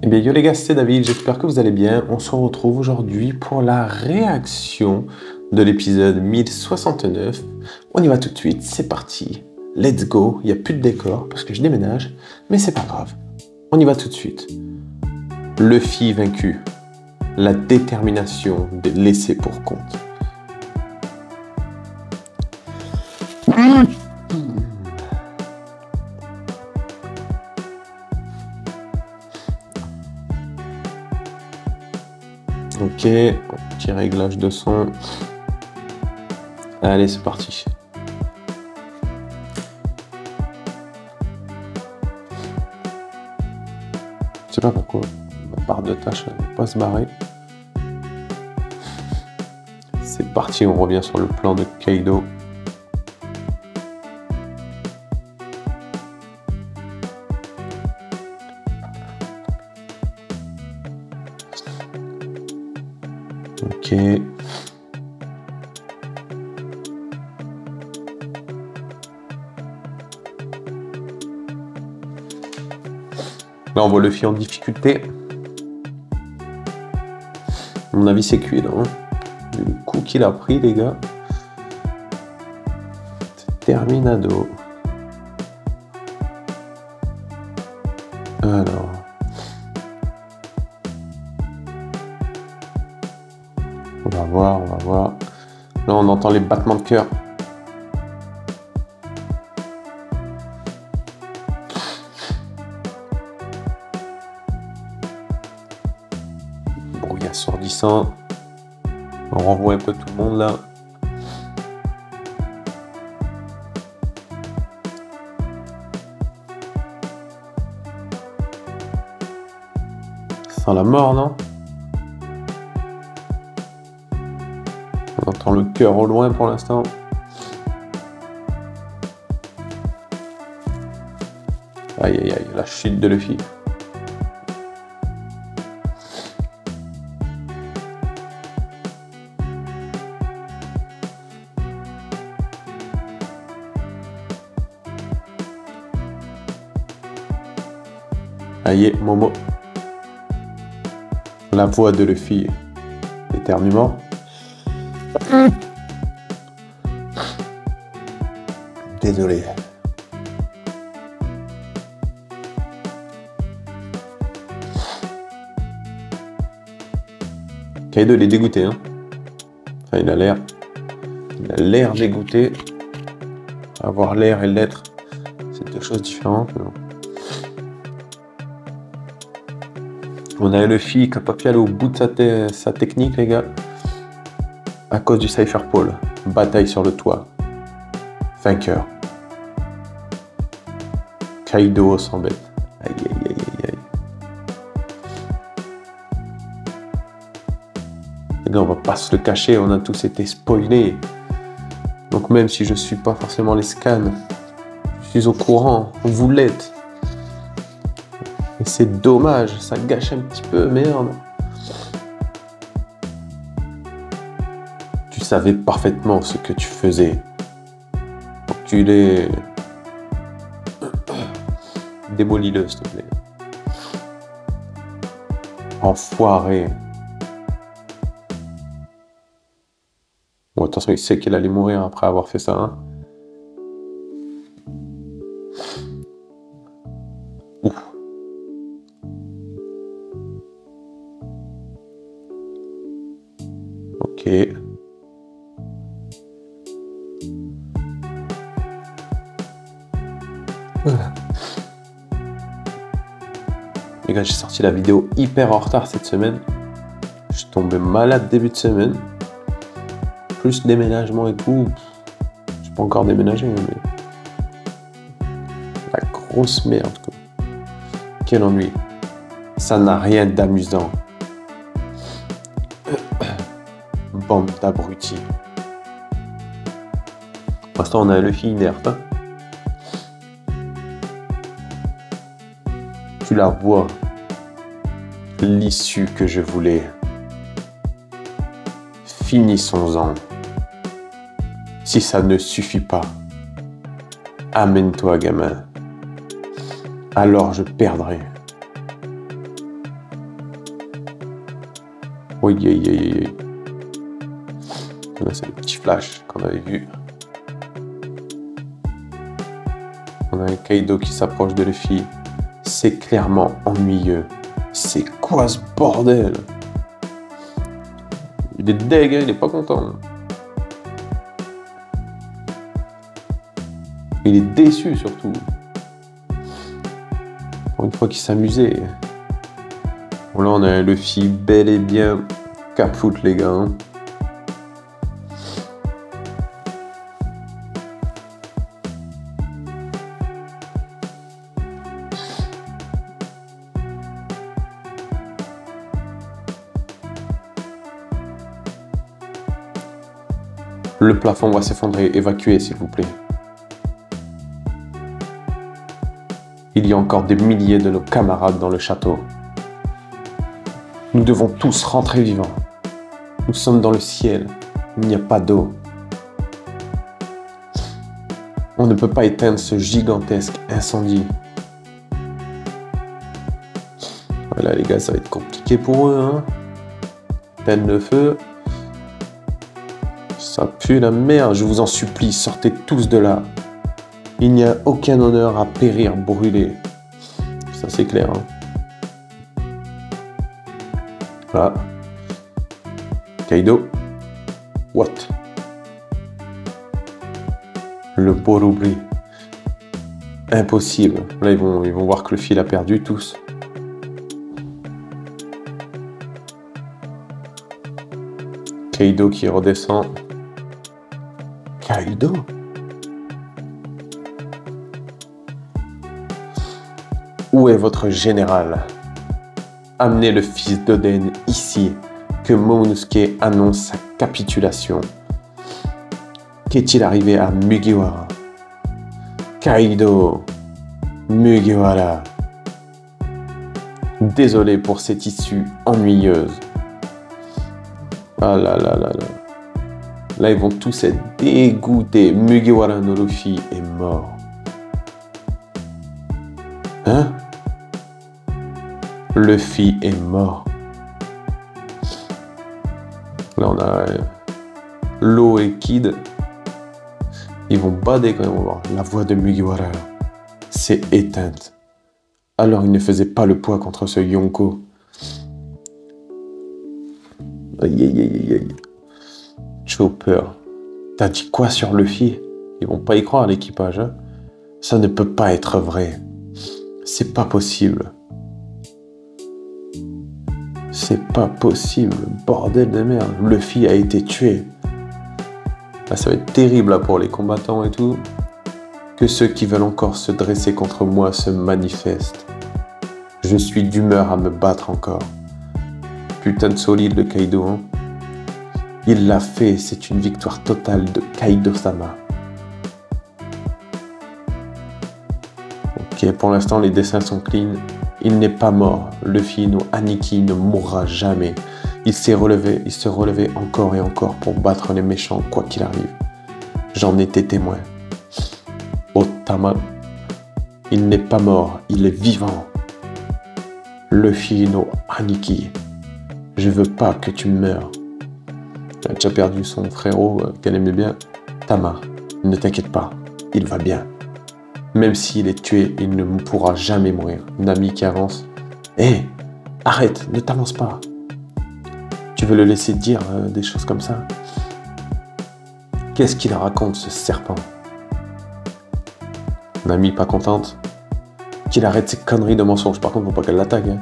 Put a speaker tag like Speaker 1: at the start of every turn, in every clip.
Speaker 1: Eh bien, yo les gars, c'est David, j'espère que vous allez bien. On se retrouve aujourd'hui pour la réaction de l'épisode 1069. On y va tout de suite, c'est parti. Let's go, il n'y a plus de décor parce que je déménage, mais c'est pas grave. On y va tout de suite. Luffy vaincu. La détermination de laisser pour compte. Ok, petit réglage de son. Allez, c'est parti. Je sais pas pourquoi ma barre de tâches ne va pas se barrer. C'est parti, on revient sur le plan de Kaido. Ok. Là, on voit Luffy en difficulté. À mon avis, c'est cuit, là. Hein. Le coup qu'il a pris, les gars. C'est terminado. Alors. On va voir, on va voir. Là, on entend les battements de cœur. Bruit assourdissant. On renvoie un peu tout le monde là. Ça sent la mort, non? On entend le cœur au loin pour l'instant. Aïe aïe aïe, la chute de Luffy. Aïe, Momo. La voix de Luffy. Éternuement. Désolé. Kaido, il est dégoûté, hein. Enfin, il a l'air dégoûté. Avoir l'air et l'être, c'est deux choses différentes. Mais bon. On a Luffy qui n'a pas pu aller au bout de sa technique, les gars. À cause du Cypher Pole. Bataille sur le toit. Vainqueur. Kaido s'embête. Aïe aïe aïe aïe aïe. Les gars, on va pas se le cacher, on a tous été spoilés. Donc même si je suis pas forcément les scans, je suis au courant, vous l'êtes. Et c'est dommage, ça gâche un petit peu, merde. Tu savais parfaitement ce que tu faisais. Enculé. Démolis-le, s'il te plaît. Enfoiré. Bon, attention, il sait qu'il allait mourir après avoir fait ça, hein. Ouf. Ok. Voilà. Les gars, j'ai sorti la vidéo hyper en retard cette semaine. Je suis tombé malade début de semaine. Plus déménagement et tout. Je suis pas encore déménagé, mais... La grosse merde, quoi. Quel ennui. Ça n'a rien d'amusant. Bande d'abrutis. Pour l'instant, on a Luffy inerte. Hein. Tu la vois. L'issue que je voulais. Finissons-en. Si ça ne suffit pas, amène-toi, gamin. Alors je perdrai. Oui, oui, oui, oui. Là, c'est le petit flash qu'on avait vu. On a un Kaido qui s'approche de Luffy. C'est clairement ennuyeux. C'est quoi ce bordel? Il est deg, hein, il est pas content. Il est déçu surtout. Pour une fois qu'il s'amusait. Bon, là, on a un Luffy bel et bien caput, les gars. Le plafond va s'effondrer. Évacuez, s'il vous plaît. Il y a encore des milliers de nos camarades dans le château. Nous devons tous rentrer vivants. Nous sommes dans le ciel. Il n'y a pas d'eau. On ne peut pas éteindre ce gigantesque incendie. Voilà, les gars, ça va être compliqué pour eux, hein. Éteindre le feu. Ça pue la merde, je vous en supplie, sortez tous de là. Il n'y a aucun honneur à périr brûlé. Ça, c'est clair, hein. Voilà. Kaido. What? Le Borobri. Impossible. Là, ils vont voir que le fil a perdu tous. Kaido qui redescend. Kaido? Où est votre général? Amenez le fils d'Oden ici, que Momonosuke annonce sa capitulation. Qu'est-il arrivé à Mugiwara? Kaido, Mugiwara. Désolé pour cette issue ennuyeuse. Ah là là là là. Là, ils vont tous être dégoûtés. Mugiwara no Luffy est mort. Hein? Luffy est mort. Là, on a Law et Kid. Ils vont bader quand même. On va voir. La voix de Mugiwara s'est éteinte. Alors, il ne faisait pas le poids contre ce Yonko. Aïe, aïe, aïe, aïe. Chopper. T'as dit quoi sur Luffy? Ils vont pas y croire, l'équipage. Hein? Ça ne peut pas être vrai. C'est pas possible. C'est pas possible. Bordel de merde. Luffy a été tué. Là, ça va être terrible là, pour les combattants et tout. Que ceux qui veulent encore se dresser contre moi se manifestent. Je suis d'humeur à me battre encore. Putain de solide le Kaido. Hein. Il l'a fait. C'est une victoire totale de Kaido-sama. Ok, pour l'instant, les dessins sont clean. Il n'est pas mort. Luffy no Aniki ne mourra jamais. Il se relevait encore et encore pour battre les méchants, quoi qu'il arrive. J'en étais témoin. Otama, il n'est pas mort, il est vivant. Luffy no Aniki, je veux pas que tu meurs. Il a déjà perdu son frérot qu'elle aimait bien. Tama, ne t'inquiète pas, il va bien. Même s'il est tué, il ne pourra jamais mourir. Nami qui avance. Hé, arrête, ne t'avance pas. Tu veux le laisser dire des choses comme ça? Qu'est-ce qu'il raconte, ce serpent? Nami pas contente. Qu'il arrête ses conneries de mensonges. Par contre, faut pas qu'elle l'attaque. Hein.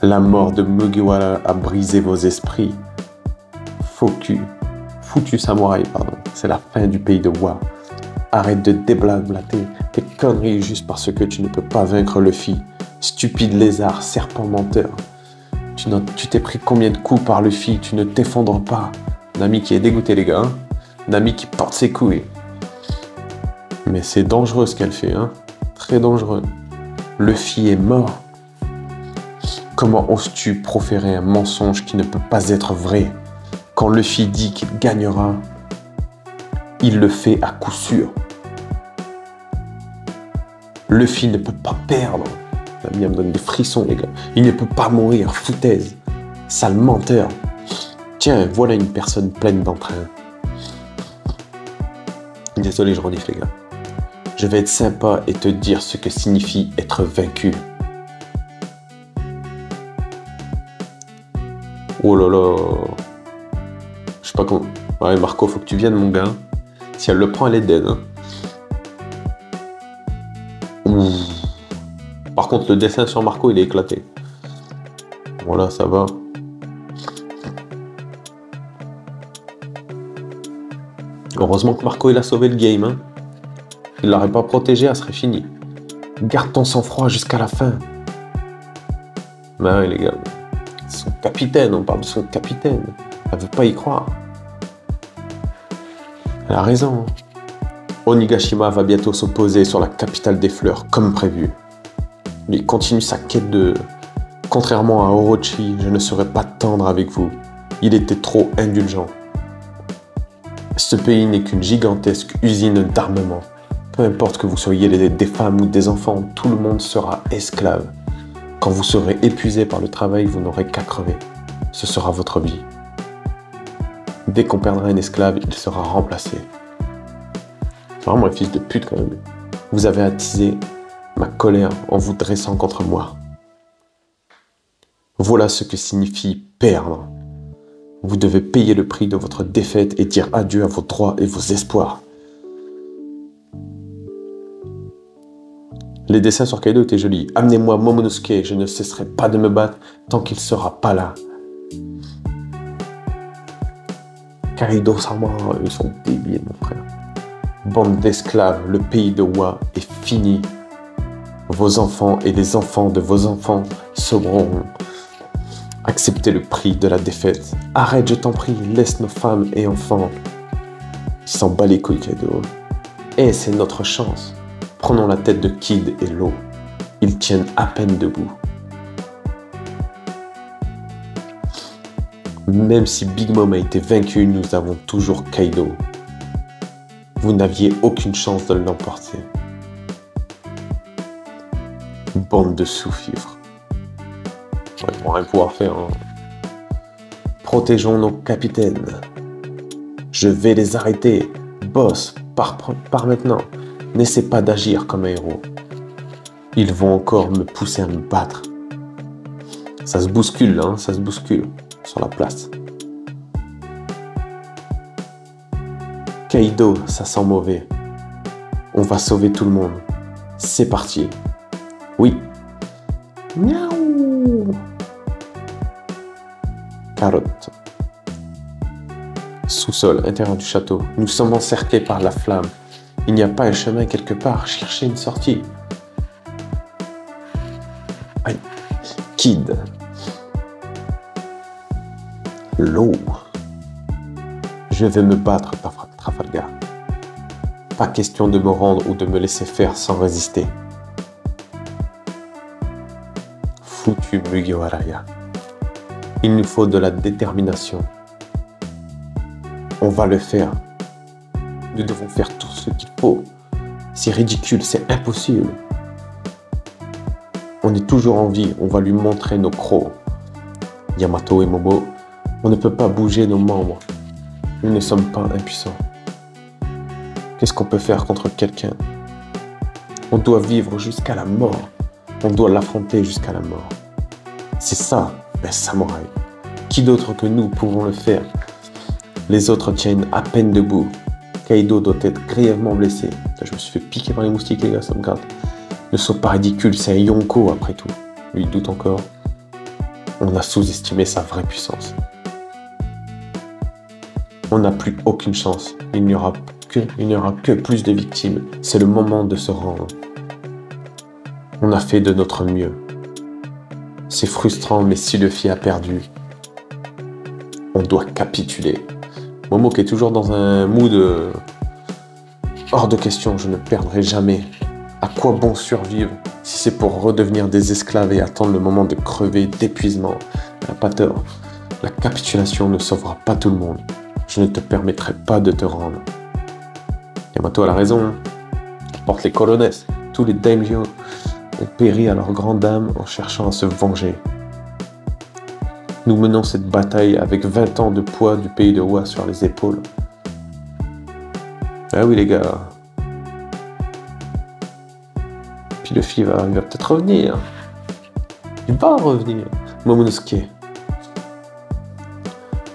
Speaker 1: La mort de Mugiwara a brisé vos esprits. Foutu samouraï, pardon. C'est la fin du pays de Wa. Arrête de déblablater tes conneries juste parce que tu ne peux pas vaincre Luffy. Stupide lézard, serpent menteur. Tu t'es pris combien de coups par Luffy? Tu ne t'effondres pas. Nami qui est dégoûté, les gars. Hein. Nami qui porte ses couilles. Mais c'est dangereux ce qu'elle fait. Hein. Très dangereux. Luffy est mort. Comment oses-tu proférer un mensonge qui ne peut pas être vrai? Quand Luffy dit qu'il gagnera, il le fait à coup sûr. Luffy ne peut pas perdre. La mienne me donne des frissons, les gars. Il ne peut pas mourir, foutaise. Sale menteur. Tiens, voilà une personne pleine d'entrain. Désolé, je renifle, les gars. Je vais être sympa et te dire ce que signifie être vaincu. Oh là là. Je sais pas comment... Ouais, Marco, faut que tu viennes, mon gars. Si elle le prend, elle est dead. Hein. Ouh. Par contre, le dessin sur Marco, il est éclaté. Voilà, ça va. Heureusement que Marco, il a sauvé le game. Hein. Il l'aurait pas protégé, elle serait finie. Garde ton sang-froid jusqu'à la fin. Ben oui, les gars. Son capitaine, on parle de son capitaine. Elle veut pas y croire. Elle a raison. Onigashima va bientôt s'opposer sur la capitale des fleurs, comme prévu. Mais il continue sa quête de... Contrairement à Orochi, je ne serai pas tendre avec vous. Il était trop indulgent. Ce pays n'est qu'une gigantesque usine d'armement. Peu importe que vous soyez des femmes ou des enfants, tout le monde sera esclave. Quand vous serez épuisé par le travail, vous n'aurez qu'à crever. Ce sera votre vie. Dès qu'on perdra un esclave, il sera remplacé. C'est vraiment un fils de pute quand même. Vous avez attisé ma colère en vous dressant contre moi. Voilà ce que signifie perdre. Vous devez payer le prix de votre défaite et dire adieu à vos droits et vos espoirs. Les dessins sur Kaido étaient jolis. Amenez-moi Momonosuke, je ne cesserai pas de me battre tant qu'il ne sera pas là. Kaido-sama, ils sont débiles, mon frère. Bande d'esclaves, le pays de Wa est fini. Vos enfants et les enfants de vos enfants sauront accepter le prix de la défaite. Arrête, je t'en prie, laisse nos femmes et enfants. Il s'en bat les couilles, Kaido. Eh, c'est notre chance. Prenons la tête de Kid et l'eau. Ils tiennent à peine debout. Même si Big Mom a été vaincu, nous avons toujours Kaido. Vous n'aviez aucune chance de l'emporter. Bande de sous-fifres. Ils vont rien pouvoir faire. Hein. Protégeons nos capitaines. Je vais les arrêter. Boss, par maintenant. N'essaie pas d'agir comme un héros. Ils vont encore me pousser à me battre. Ça se bouscule, hein, ça se bouscule sur la place. Kaido, ça sent mauvais. On va sauver tout le monde. C'est parti. Oui. Miaou. Carotte. Sous-sol, intérieur du château. Nous sommes encerclés par la flamme. Il n'y a pas un chemin quelque part. Cherchez une sortie. Aïe. Kid. L'eau. Je vais me battre, Trafalgar. Pas question de me rendre ou de me laisser faire sans résister. Foutu Mugiwara. Il nous faut de la détermination. On va le faire. Nous devons faire tout ce qu'il faut. C'est ridicule, c'est impossible. On est toujours en vie, on va lui montrer nos crocs. Yamato et Momo, on ne peut pas bouger nos membres. Nous ne sommes pas impuissants. Qu'est-ce qu'on peut faire contre quelqu'un? On doit vivre jusqu'à la mort. On doit l'affronter jusqu'à la mort. C'est ça, un samouraï. Qui d'autre que nous pouvons le faire? Les autres tiennent à peine debout. Kaido doit être grièvement blessé. Je me suis fait piquer par les moustiques, les gars, ça me gratte. Ne sois pas ridicule, c'est un Yonko après tout. Lui, il doute encore. On a sous-estimé sa vraie puissance. On n'a plus aucune chance. Il n'y aura que plus de victimes. C'est le moment de se rendre. On a fait de notre mieux. C'est frustrant, mais si Luffy a perdu, on doit capituler. Momo qui est toujours dans un mood hors de question, je ne perdrai jamais. À quoi bon survivre si c'est pour redevenir des esclaves et attendre le moment de crever d'épuisement? Elle n'a pas tort. La capitulation ne sauvera pas tout le monde. Je ne te permettrai pas de te rendre. Yamato a la raison. Porte les colonnes. tous les daimyo ont péri à leur grande dame en cherchant à se venger. Nous menons cette bataille avec 20 ans de poids du pays de Wa sur les épaules. Ah oui les gars. Puis Luffy il va peut-être revenir. Il va revenir. Momonosuke.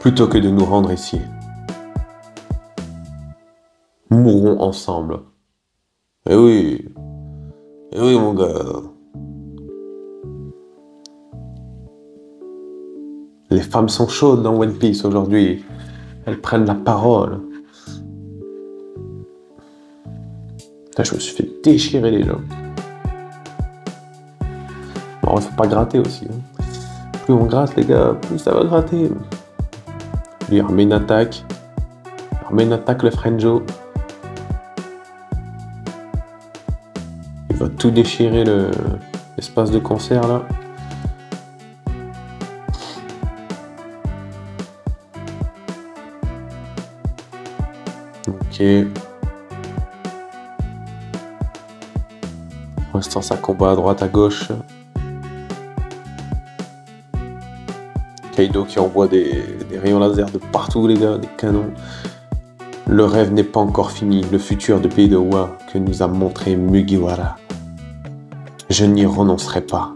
Speaker 1: Plutôt que de nous rendre ici. Mourrons ensemble. Eh oui. Eh oui mon gars. Les femmes sont chaudes dans One Piece aujourd'hui. Elles prennent la parole. Putain, je me suis fait déchirer les gens. Bon, il faut pas gratter aussi. Hein. Plus on gratte les gars, plus ça va gratter. Il remet une attaque. Il remet une attaque le Frenjo. Il va tout déchirer l'espace de concert là. Ok. Pour l'instant, ça combat à droite, à gauche. Kaido qui envoie des rayons laser de partout, les gars, des canons. Le rêve n'est pas encore fini, le futur du pays de Wa que nous a montré Mugiwara. Je n'y renoncerai pas.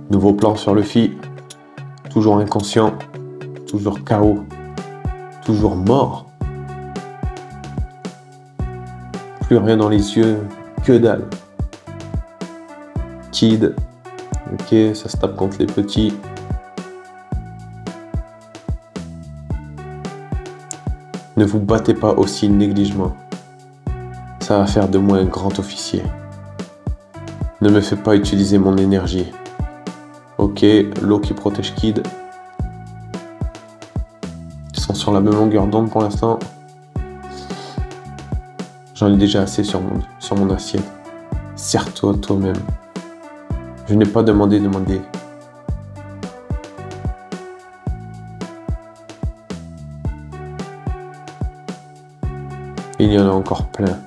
Speaker 1: Nouveau plan sur Luffy. Toujours inconscient. Toujours KO. Toujours mort. Plus rien dans les yeux. Que dalle. Kid. Ok, ça se tape contre les petits. Ne vous battez pas aussi négligemment. Ça va faire de moi un grand officier. Ne me fais pas utiliser mon énergie. Ok, l'eau qui protège Kid. Ils sont sur la même longueur d'onde pour l'instant. J'en ai déjà assez sur mon assiette. Serre-toi toi-même. Je n'ai pas demandé. Il y en a encore plein.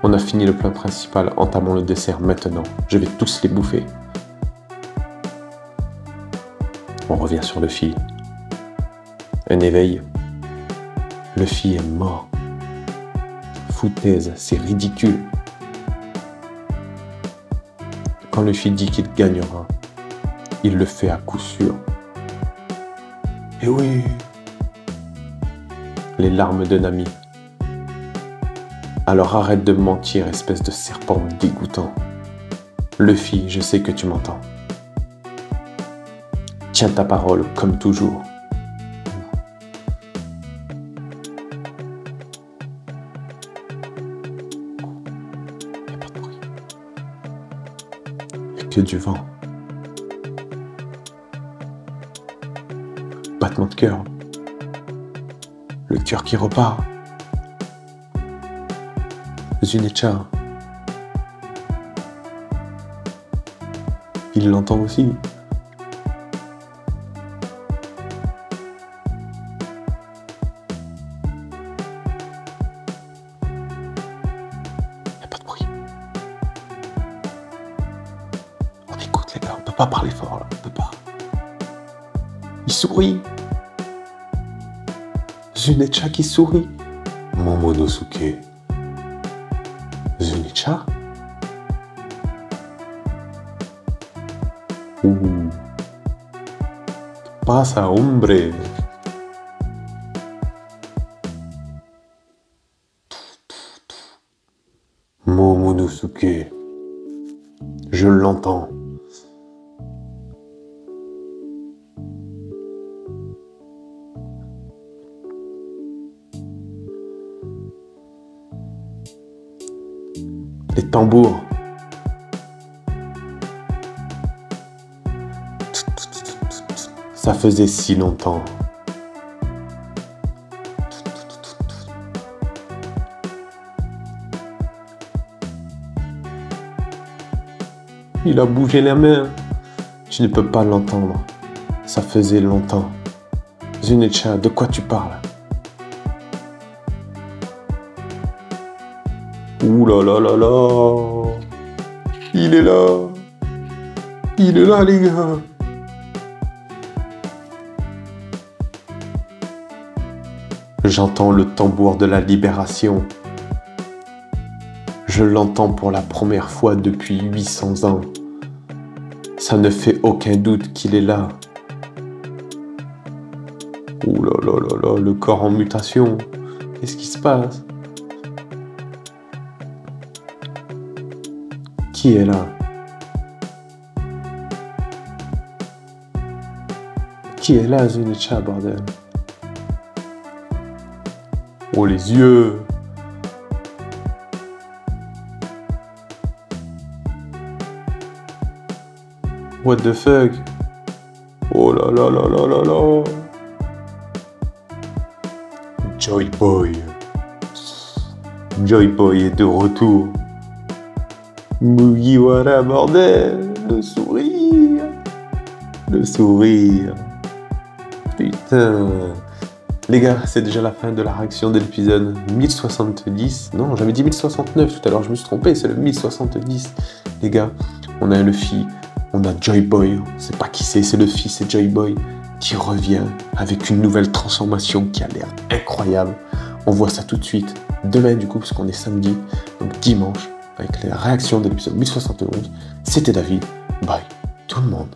Speaker 1: On a fini le plat principal, entamons le dessert maintenant. Je vais tous les bouffer. On revient sur Luffy. Un éveil. Luffy est mort. Foutaise, c'est ridicule. Quand Luffy dit qu'il gagnera, il le fait à coup sûr. Et oui. Les larmes de Nami. Alors arrête de mentir, espèce de serpent dégoûtant. Luffy, je sais que tu m'entends. Tiens ta parole, comme toujours. Il n'y a pas de bruit. Il n'y a que du vent. Battement de cœur. Le cœur qui repart. Zunecha. Il l'entend aussi. Il n'y a pas de bruit. On écoute les gars, on peut pas parler fort là, on peut pas. Il sourit. Zunecha qui sourit. Momonosuke. Zunecha? Pasa, hombre. Momonosuke. Je l'entends. Les tambours. Ça faisait si longtemps. Il a bougé la main. Tu ne peux pas l'entendre. Ça faisait longtemps. Zunecha, de quoi tu parles? Ouh là là là là! Il est là! Il est là, les gars! J'entends le tambour de la libération. Je l'entends pour la première fois depuis 800 ans. Ça ne fait aucun doute qu'il est là. Ouh là là là là, le corps en mutation. Qu'est-ce qui se passe? Qui est là? Qui est là, Zunecha, bordel? Oh, les yeux! What the fuck? Oh là là là là là là! Joy Boy! Joy Boy est de retour! Mugiwara, bordel! Le sourire! Le sourire! Putain! Les gars, c'est déjà la fin de la réaction de l'épisode 1070. Non, j'avais dit 1069 tout à l'heure, je me suis trompé, c'est le 1070. Les gars, on a un Luffy, on a Joy Boy, on sait pas qui c'est Luffy, c'est Joy Boy, qui revient avec une nouvelle transformation qui a l'air incroyable. On voit ça tout de suite, demain du coup, parce qu'on est samedi, donc dimanche, avec les réactions de l'épisode 1071. C'était David, bye tout le monde.